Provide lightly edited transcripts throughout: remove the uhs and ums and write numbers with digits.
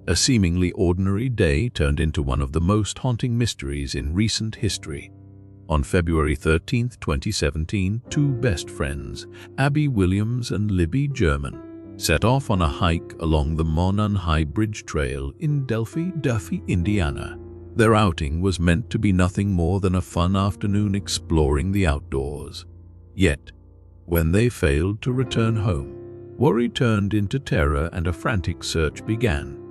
A seemingly ordinary day turned into one of the most haunting mysteries in recent history. On February 13, 2017, two best friends, Abby Williams and Libby German, set off on a hike along the Monon High Bridge Trail in Delphi, Indiana. Their outing was meant to be nothing more than a fun afternoon exploring the outdoors. Yet, when they failed to return home, worry turned into terror and a frantic search began.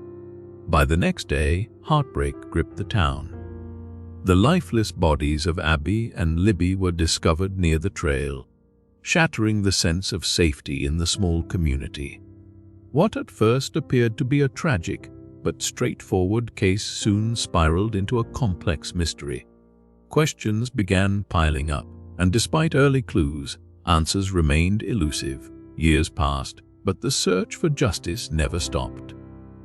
By the next day, heartbreak gripped the town. The lifeless bodies of Abby and Libby were discovered near the trail, shattering the sense of safety in the small community. What at first appeared to be a tragic but straightforward case soon spiraled into a complex mystery. Questions began piling up, and despite early clues, answers remained elusive. Years passed, but the search for justice never stopped.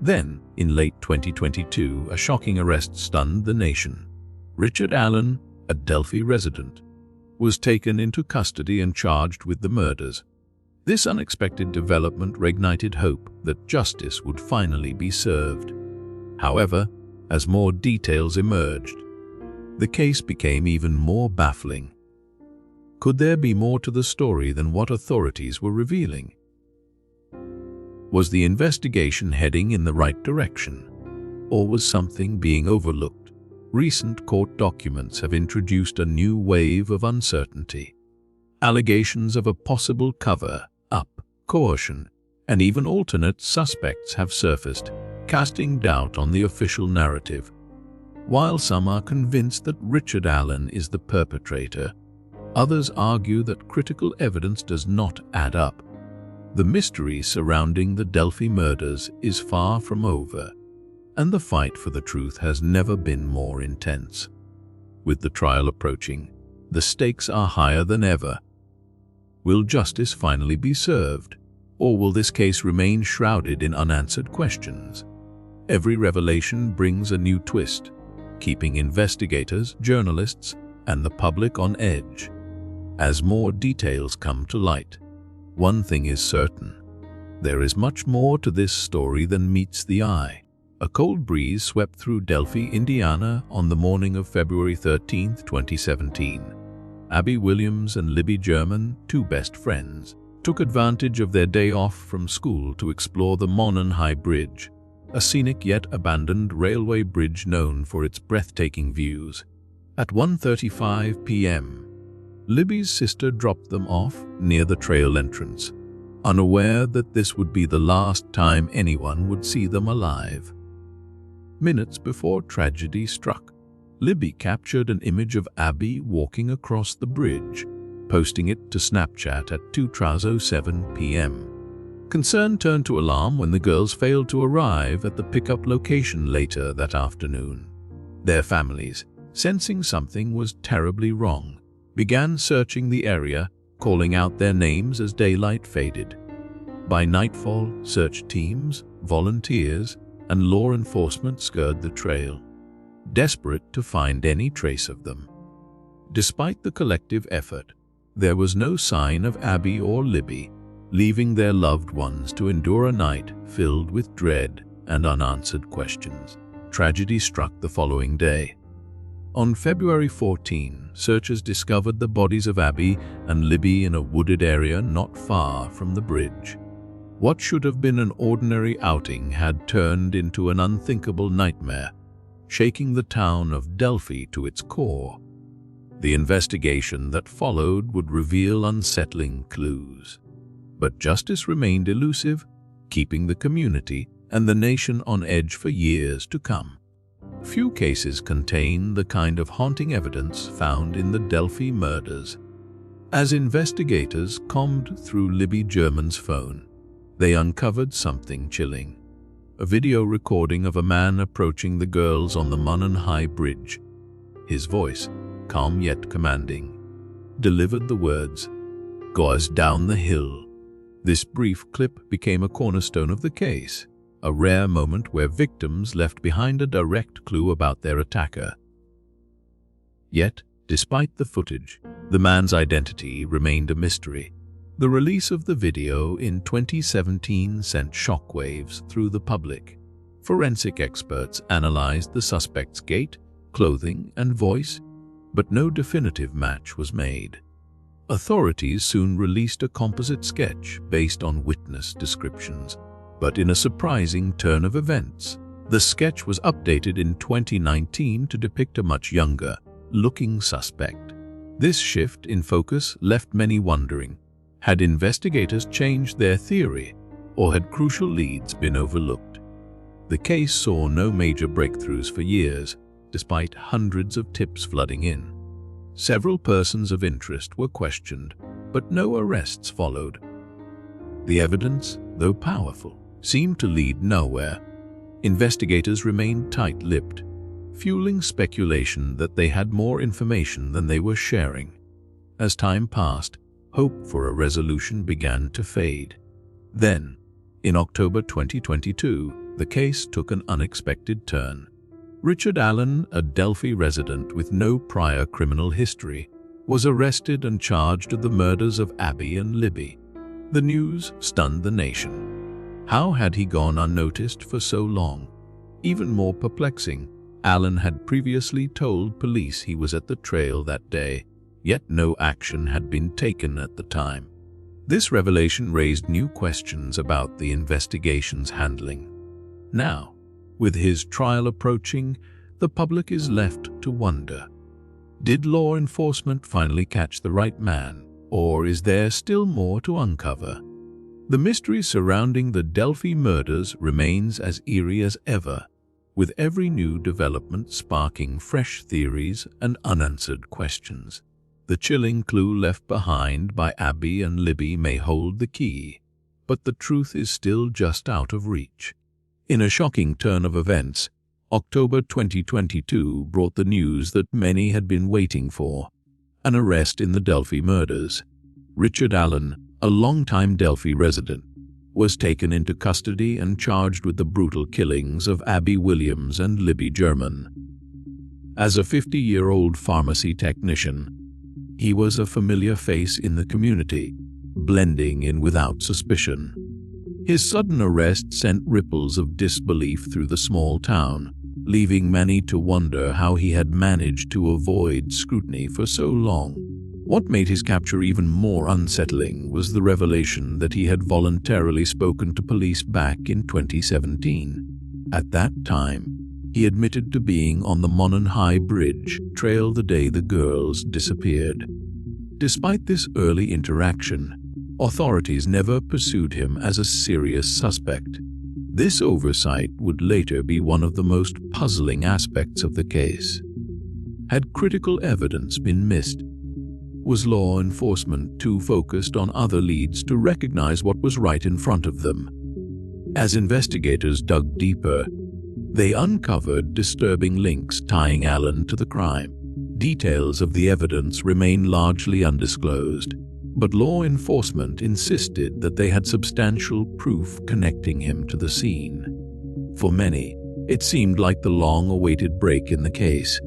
Then, in late 2022, a shocking arrest stunned the nation. Richard Allen, a Delphi resident, was taken into custody and charged with the murders. This unexpected development reignited hope that justice would finally be served. However, as more details emerged, the case became even more baffling. Could there be more to the story than what authorities were revealing? Was the investigation heading in the right direction, or was something being overlooked? Recent court documents have introduced a new wave of uncertainty. Allegations of a possible cover-up, coercion, and even alternate suspects have surfaced, casting doubt on the official narrative. While some are convinced that Richard Allen is the perpetrator, others argue that critical evidence does not add up. The mystery surrounding the Delphi murders is far from over, and the fight for the truth has never been more intense. With the trial approaching, the stakes are higher than ever. Will justice finally be served, or will this case remain shrouded in unanswered questions? Every revelation brings a new twist, keeping investigators, journalists, and the public on edge. As more details come to light, one thing is certain: there is much more to this story than meets the eye. A cold breeze swept through Delphi, Indiana on the morning of February 13, 2017. Abby Williams and Libby German, two best friends, took advantage of their day off from school to explore the Monon High Bridge, a scenic yet abandoned railway bridge known for its breathtaking views. At 1:35 p.m., Libby's sister dropped them off near the trail entrance, unaware that this would be the last time anyone would see them alive. Minutes before tragedy struck, Libby captured an image of Abby walking across the bridge, posting it to Snapchat at 2:07 p.m. Concern turned to alarm when the girls failed to arrive at the pickup location later that afternoon. Their families, sensing something was terribly wrong, began searching the area, calling out their names as daylight faded. By nightfall, search teams, volunteers, and law enforcement scoured the trail, desperate to find any trace of them. Despite the collective effort, there was no sign of Abby or Libby, leaving their loved ones to endure a night filled with dread and unanswered questions. Tragedy struck the following day. On February 14, searchers discovered the bodies of Abby and Libby in a wooded area not far from the bridge. What should have been an ordinary outing had turned into an unthinkable nightmare, shaking the town of Delphi to its core. The investigation that followed would reveal unsettling clues. But justice remained elusive, keeping the community and the nation on edge for years to come. Few cases contain the kind of haunting evidence found in the Delphi murders. As investigators combed through Libby German's phone, they uncovered something chilling. A video recording of a man approaching the girls on the Monon High Bridge. His voice, calm yet commanding, delivered the words, "Go us down the hill." This brief clip became a cornerstone of the case, a rare moment where victims left behind a direct clue about their attacker. Yet, despite the footage, the man's identity remained a mystery. The release of the video in 2017 sent shockwaves through the public. Forensic experts analyzed the suspect's gait, clothing, and voice, but no definitive match was made. Authorities soon released a composite sketch based on witness descriptions, but in a surprising turn of events, the sketch was updated in 2019 to depict a much younger-looking suspect. This shift in focus left many wondering, had investigators changed their theory, or had crucial leads been overlooked? The case saw no major breakthroughs for years, despite hundreds of tips flooding in. Several persons of interest were questioned, but no arrests followed. The evidence, though powerful, seemed to lead nowhere. Investigators remained tight-lipped, fueling speculation that they had more information than they were sharing. As time passed, hope for a resolution began to fade. Then, in October 2022, the case took an unexpected turn. Richard Allen, a Delphi resident with no prior criminal history, was arrested and charged with the murders of Abby and Libby. The news stunned the nation. How had he gone unnoticed for so long? Even more perplexing, Allen had previously told police he was at the trail that day, yet no action had been taken at the time. This revelation raised new questions about the investigation's handling. Now, with his trial approaching, the public is left to wonder. Did law enforcement finally catch the right man, or is there still more to uncover? The mystery surrounding the Delphi murders remains as eerie as ever, with every new development sparking fresh theories and unanswered questions. The chilling clue left behind by Abby and Libby may hold the key, but the truth is still just out of reach. In a shocking turn of events, October 2022 brought the news that many had been waiting for: an arrest in the Delphi murders. Richard Allen, a longtime Delphi resident, was taken into custody and charged with the brutal killings of Abby Williams and Libby German. As a 50-year-old pharmacy technician, he was a familiar face in the community, blending in without suspicion. His sudden arrest sent ripples of disbelief through the small town, leaving many to wonder how he had managed to avoid scrutiny for so long. What made his capture even more unsettling was the revelation that he had voluntarily spoken to police back in 2017. At that time, he admitted to being on the Monon High Bridge Trail the day the girls disappeared. Despite this early interaction, authorities never pursued him as a serious suspect. This oversight would later be one of the most puzzling aspects of the case. Had critical evidence been missed? Was law enforcement too focused on other leads to recognize what was right in front of them? As investigators dug deeper, they uncovered disturbing links tying Allen to the crime. Details of the evidence remain largely undisclosed, but law enforcement insisted that they had substantial proof connecting him to the scene. For many, it seemed like the long-awaited break in the case.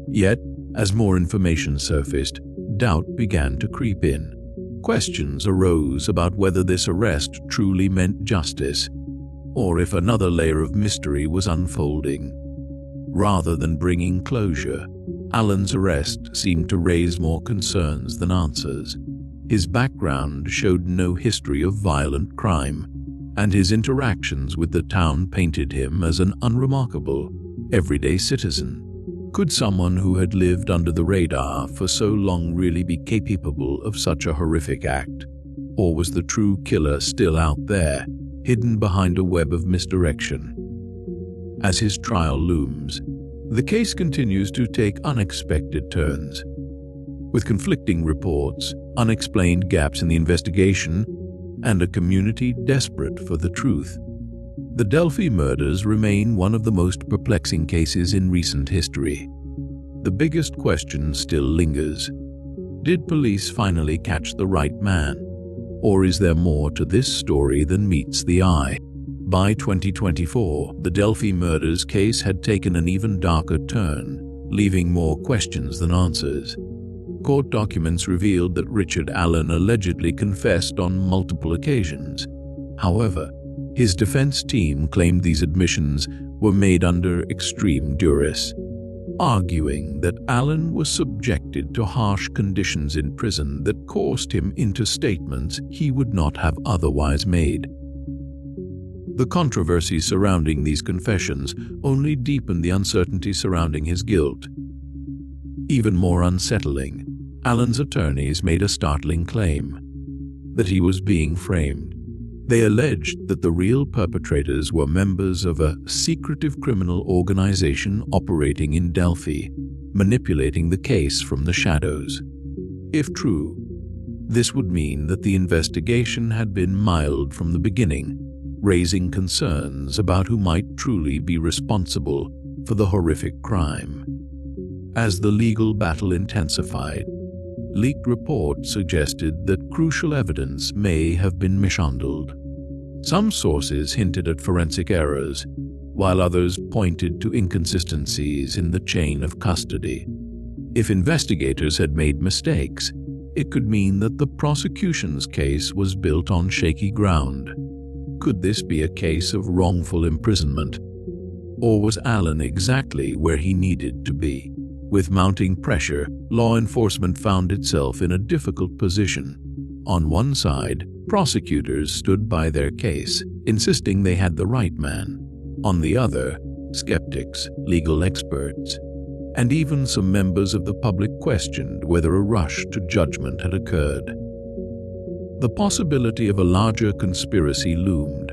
Yet, as more information surfaced, doubt began to creep in. Questions arose about whether this arrest truly meant justice, or if another layer of mystery was unfolding. Rather than bringing closure, Allen's arrest seemed to raise more concerns than answers. His background showed no history of violent crime, and his interactions with the town painted him as an unremarkable, everyday citizen. Could someone who had lived under the radar for so long really be capable of such a horrific act? Or was the true killer still out there, hidden behind a web of misdirection? As his trial looms, the case continues to take unexpected turns. With conflicting reports, unexplained gaps in the investigation, and a community desperate for the truth, the Delphi murders remain one of the most perplexing cases in recent history. The biggest question still lingers. Did police finally catch the right man? Or is there more to this story than meets the eye? By 2024, the Delphi murders case had taken an even darker turn, leaving more questions than answers. Court documents revealed that Richard Allen allegedly confessed on multiple occasions. However, His defense team claimed these admissions were made under extreme duress, arguing that Allen was subjected to harsh conditions in prison that coerced him into statements he would not have otherwise made. The controversy surrounding these confessions only deepened the uncertainty surrounding his guilt. Even more unsettling, Allen's attorneys made a startling claim: that he was being framed. They alleged that the real perpetrators were members of a secretive criminal organization operating in Delphi, manipulating the case from the shadows. If true, this would mean that the investigation had been mild from the beginning, raising concerns about who might truly be responsible for the horrific crime. As the legal battle intensified, leaked reports suggested that crucial evidence may have been mishandled. Some sources hinted at forensic errors, while others pointed to inconsistencies in the chain of custody. If investigators had made mistakes, it could mean that the prosecution's case was built on shaky ground. Could this be a case of wrongful imprisonment? Or was Allen exactly where he needed to be? With mounting pressure, law enforcement found itself in a difficult position. On one side, prosecutors stood by their case, insisting they had the right man. On the other, skeptics, legal experts, and even some members of the public questioned whether a rush to judgment had occurred. The possibility of a larger conspiracy loomed,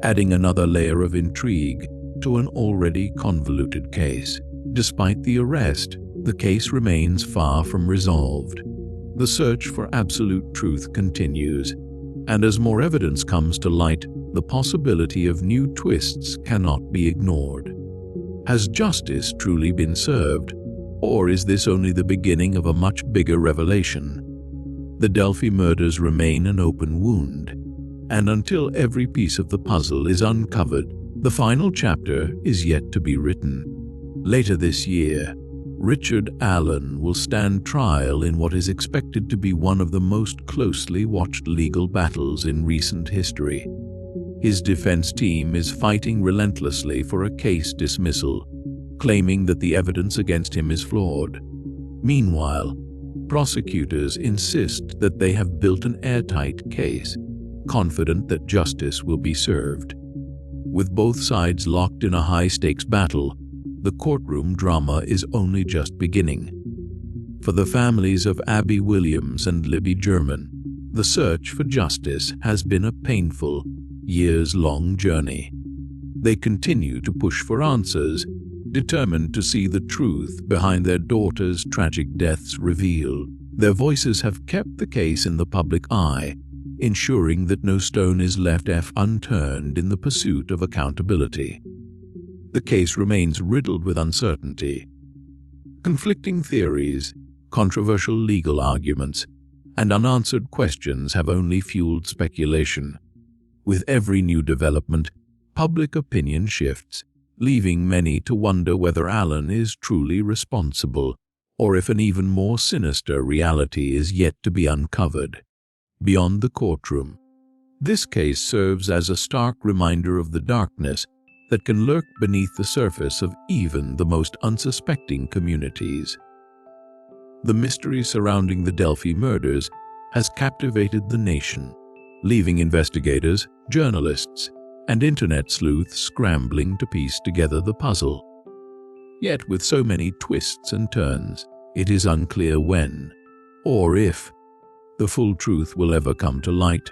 adding another layer of intrigue to an already convoluted case. Despite the arrest, the case remains far from resolved. The search for absolute truth continues, and as more evidence comes to light, the possibility of new twists cannot be ignored. Has justice truly been served, or is this only the beginning of a much bigger revelation? The Delphi murders remain an open wound, and until every piece of the puzzle is uncovered, the final chapter is yet to be written. Later this year, Richard Allen will stand trial in what is expected to be one of the most closely watched legal battles in recent history. His defense team is fighting relentlessly for a case dismissal, claiming that the evidence against him is flawed. Meanwhile, prosecutors insist that they have built an airtight case, confident that justice will be served. With both sides locked in a high-stakes battle, the courtroom drama is only just beginning. For the families of Abby Williams and Libby German, the search for justice has been a painful, years-long journey. They continue to push for answers, determined to see the truth behind their daughter's tragic deaths revealed. Their voices have kept the case in the public eye, ensuring that no stone is left unturned in the pursuit of accountability. The case remains riddled with uncertainty. Conflicting theories, controversial legal arguments, and unanswered questions have only fueled speculation. With every new development, public opinion shifts, leaving many to wonder whether Allen is truly responsible, or if an even more sinister reality is yet to be uncovered. Beyond the courtroom, this case serves as a stark reminder of the darkness that can lurk beneath the surface of even the most unsuspecting communities. The mystery surrounding the Delphi murders has captivated the nation, leaving investigators, journalists, and internet sleuths scrambling to piece together the puzzle. Yet with so many twists and turns, it is unclear when, or if, the full truth will ever come to light.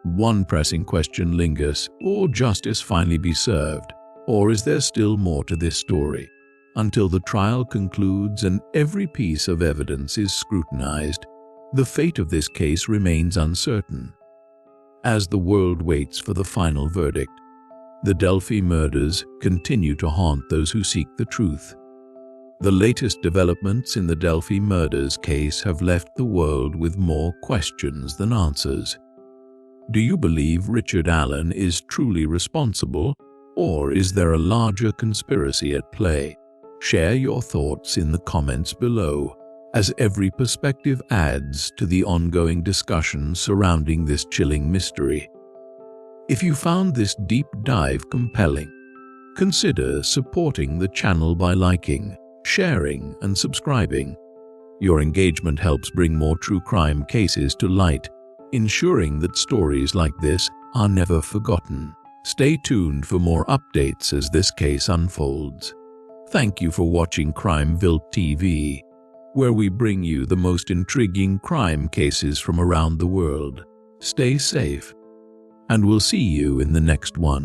One pressing question lingers: will justice finally be served, or is there still more to this story? Until the trial concludes and every piece of evidence is scrutinized, the fate of this case remains uncertain. As the world waits for the final verdict, the Delphi murders continue to haunt those who seek the truth. The latest developments in the Delphi murders case have left the world with more questions than answers. Do you believe Richard Allen is truly responsible, or is there a larger conspiracy at play? Share your thoughts in the comments below, as every perspective adds to the ongoing discussion surrounding this chilling mystery. If you found this deep dive compelling, consider supporting the channel by liking, sharing, and subscribing. Your engagement helps bring more true crime cases to light, ensuring that stories like this are never forgotten. Stay tuned for more updates as this case unfolds. Thank you for watching Crimeville TV, where we bring you the most intriguing crime cases from around the world. Stay safe, and we'll see you in the next one.